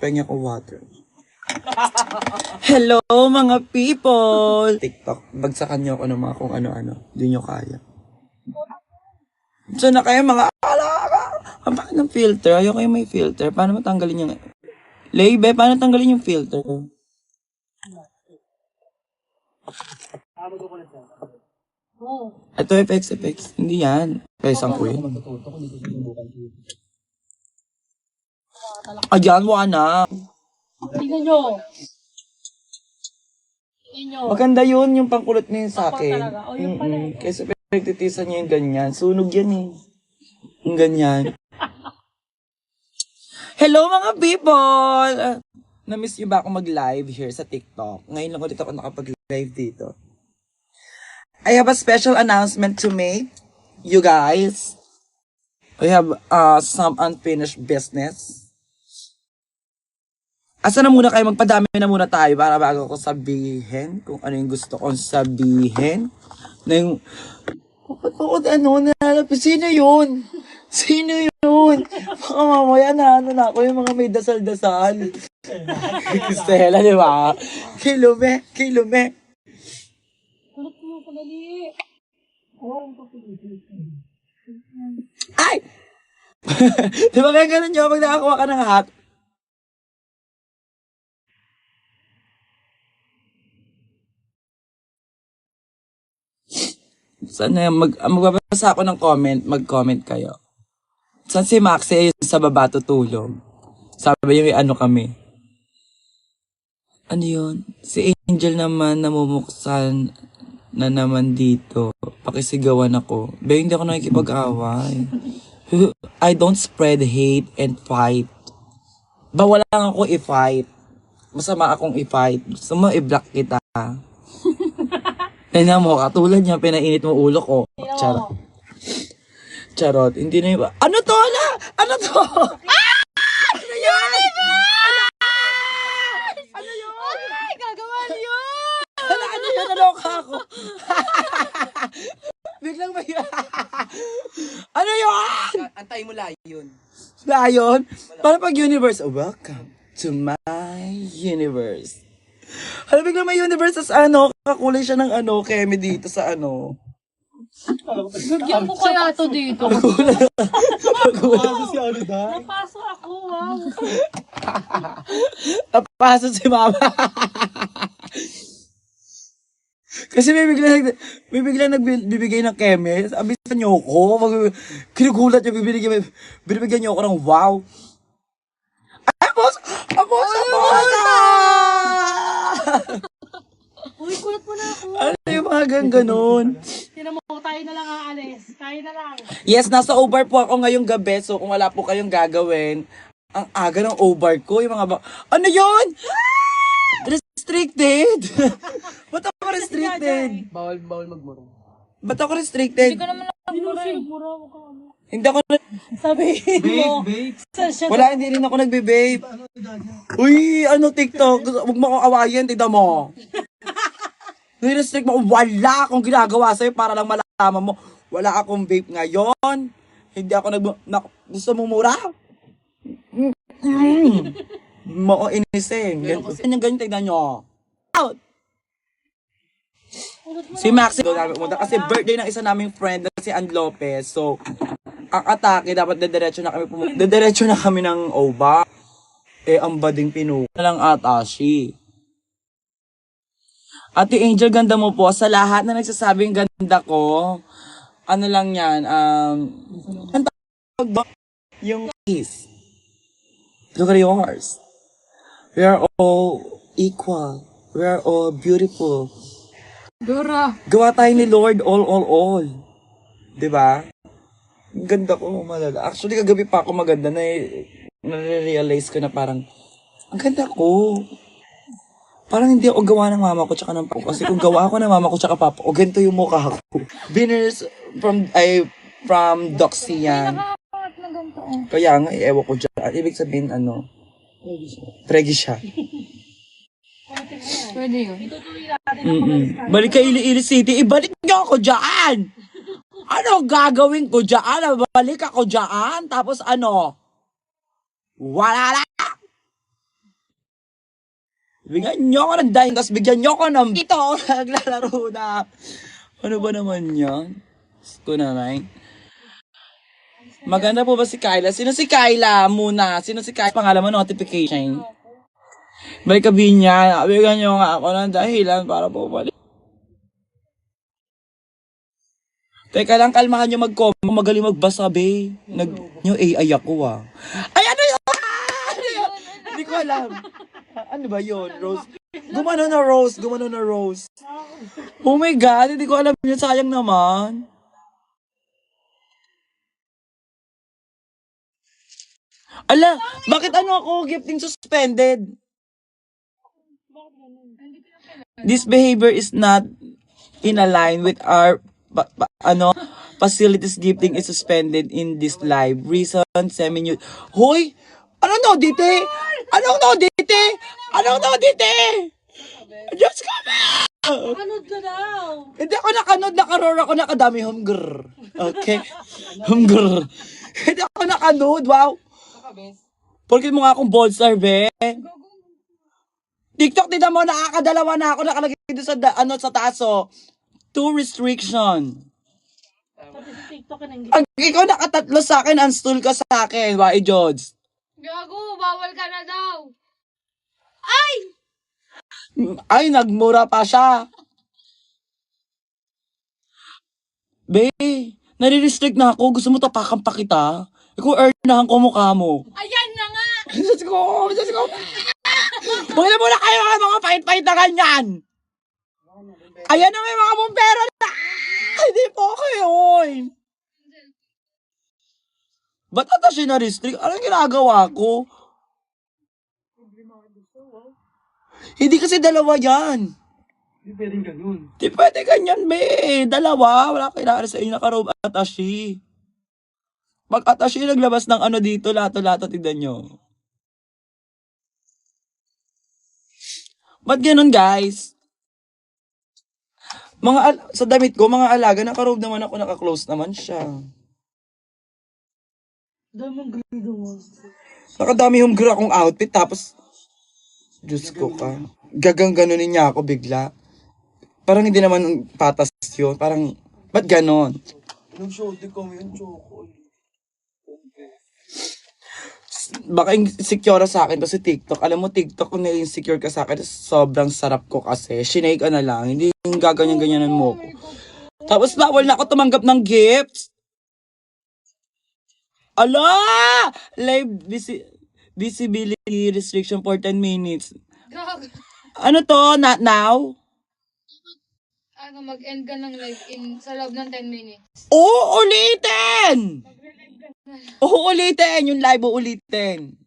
Pengi ako water. Hello mga people! TikTok, bagsakan niyo ako ng mga kung ano-ano. Hindi niyo kaya. So na kayo mga alaka! Ang bakit ng filter? Ayoko yung may filter. Paano matanggalin yung... Lebe, paano tanggalin yung filter? Ito, FX. Hindi yan. Kaya isang ko yun. Ayan, wana. Tingnan nyo. Maganda yun, yung pangkulot niya sa akin. Talaga. O, yun pala. Kaysa pinagtitisan niya yung ganyan. Sunog yan eh. Yung ganyan. Hello mga people! Na-miss niyo ba ako mag-live here sa TikTok? Ngayon lang ulit ako nakapag-live dito. I have a special announcement to make. You guys. We have some unfinished business. Asa na muna kayo? Magpadami na muna tayo para bago ko sabihin kung ano yung gusto kong sabihin. Na yung... Sino yun? Sino yun? Baka mamaya na ako yung mga may dasal-dasal. Stella, di ba? Kilume. Kulot mo, padali. Ay! Di ba kaya ganun nyo? Pag nakakuha ka ng hat, sana magbabasa ako ng comment, mag-comment kayo. Saan si Maxie sa baba tutulog? Sabi yung ano kami. Ano yun? Si Angel naman namumuksan na naman dito. Pakisigawan ako. Pero hindi ako nakikipag-away. I don't spread hate and fight. Bawal lang ako i-fight. Masama akong i-fight. Gusto mo i-block kita. Tingnan mo, katulad niya, pinainit mo ulo ko. Charot. Hindi na yung... Ano to? Ano to? Ano yan? Ano yun? Ay, gagawa niyo! Ano yun? Naloka ako. Biglang may... Ano yun? Antay mo layon. Layon? Para pag universe, welcome to my universe. Alam, biglang may universe as kakulay siya ng Kemi dito sa Bigyan ko kaya to dito. Napasok ako, wow. Napasok si mama. Kasi may biglang nagbibigay ng Kemi. Abisan niyo ko. Kinugulat niyo, binibigyan niyo ako ng wow. Ay, boss! Uy, kulot mo na ako. Ano yung mga ganun? Tinan mo, tayo na lang aalis. Tayo na lang. Yes, nasa over po ako ngayong gabi. So, kung wala po kayong gagawin, ang aga ng over ko, yung mga ano yun? Restricted? Ba't ako restricted? Bawal magmurong. Ba't ako restricted? Hindi ka naman nagmura mo ka. Hindi ako Sabihin mo. Saan siya? Wala, hindi rin ako nagbe-vape. Uy, TikTok? Huwag mo akong awayin, tignan mo. Ni-restrict mo, wala akong ginagawa sa'yo para lang malaman mo. Wala akong vape ngayon. Hindi ako gusto mo mura? Mo inisin. Ganyan, tignan nyo. Out! Si Maxi doon namin pumunta kasi birthday ng isa naming friend na si Ann Lopez. So, ang atake dapat dediretso na kami pumunta. Dediretso na kami ng OBA. Ang bading pinuha lang Atashi. Ate Angel, ganda mo po. Sa lahat na nagsasabing ganda ko, ano lang yan, yung kiss. Look at yours. We are all equal. We are all beautiful. Dora. Gawa tayo ni Lord all. Diba? Ganda ko, malala. Actually, kagabi pa ako maganda na-realize ko na parang, ang ganda ko. Parang hindi ako gawa ng mama ko tsaka ng papa ko. Kasi kung gawa ako ng mama ko tsaka papa ko, ganito yung mukha ko. Winners from Doxy yan. Nakakakat na ganito. Kaya nga, ewan ko dyan. Ibig sabihin, Pregi siya. Pwede yun. Balik ka Ili City, ibalik niyo ako dyan! Ano gagawin ko dyan? Balik ako dyan, tapos wala na! Bigyan nyo ako ng dime, tapos bigyan nyo ako ng ito, naglalaro na. Ano ba naman yan? Ko naman. Maganda po ba si Kyla? Sino si Kyla muna? Sino si Kyla? Pangalan mo, notification. May kabihin niya. Bigyan nyo nga ako ng dahilan para po balik. Teka lang, kalmahan nyo mag-comment. Magaling magbasa, be. Nyo AI ako, ah. Ay, ano yun? Ano yun? Hindi ko alam. Ano ba yun? Rose? Gumano na Rose. Gumano na Rose. Oh my God, hindi ko alam yun. Sayang naman. Ala, bakit ano ako gifting suspended? This behavior is not in line with our facilities. Gifting is suspended in this live. Reason, semi-nude. Hoy! Anong no dite? Anong no dite? Anong no dite? Diyos ko ba? Anod ka daw. Hindi ako nakanood, nakaror ako nakadami hunger. Okay? Hunger. Hindi ako nakanood, wow. Porkit mo nga akong bold star, be. TikTok, din mo, nakakadalawa na ako nakalagay dito sa, sa taso. To restriction. Pati sa TikTok ka nang Pag ikaw nakatatlo sa akin, unstool ka sa akin, Wai Jods. Gago, bawal ka na daw. Ay, nagmura pa siya. Be, nare-restrict na ako. Gusto mo tapakan pa kita? Ikaw, earnahan ko mukha mo. Ayan na nga. Diyos ko, Diyos ko. Wala muna kayo mga pahit-pahit na ganyan. Ayan na may mga bumpero na. Hindi po kayo. Ba't ata siya na-restrict? Anong ginagawa ko? Hindi kasi dalawa yan. Hindi pwedeng ganun. Di pwede ganyan, be. Dalawa. Wala kailangan sa inyo nakarob atashi. Pag atashi naglabas ng ano dito, lato-lato, tignan nyo. Ba't ganun, guys? Sa damit ko, mga alaga, nakarob naman ako, naka-close naman siya. Damang grido mo. Nakadami yung gra akong outfit, tapos, Diyos ko ka. Gagang ganunin niya ako bigla. Parang hindi naman patas yun. Parang, ba't ganon? Nag-shorty kami yung choco. Baka insecure sa akin to si TikTok. Alam mo, TikTok kung na-insecure ka sa akin, sobrang sarap ko kasi. Shinake ka na lang. Hindi yung gaganyan-ganyanan mo ko. Tapos bawal na ako tumanggap ng gifts. Ala! Live visibility restriction for 10 minutes. Gago. Ano to? Not now? Ano, mag-end ka ng live sa loob ng 10 minutes. Oo, ulitin! Oo, ulitin! Yung live, uulitin.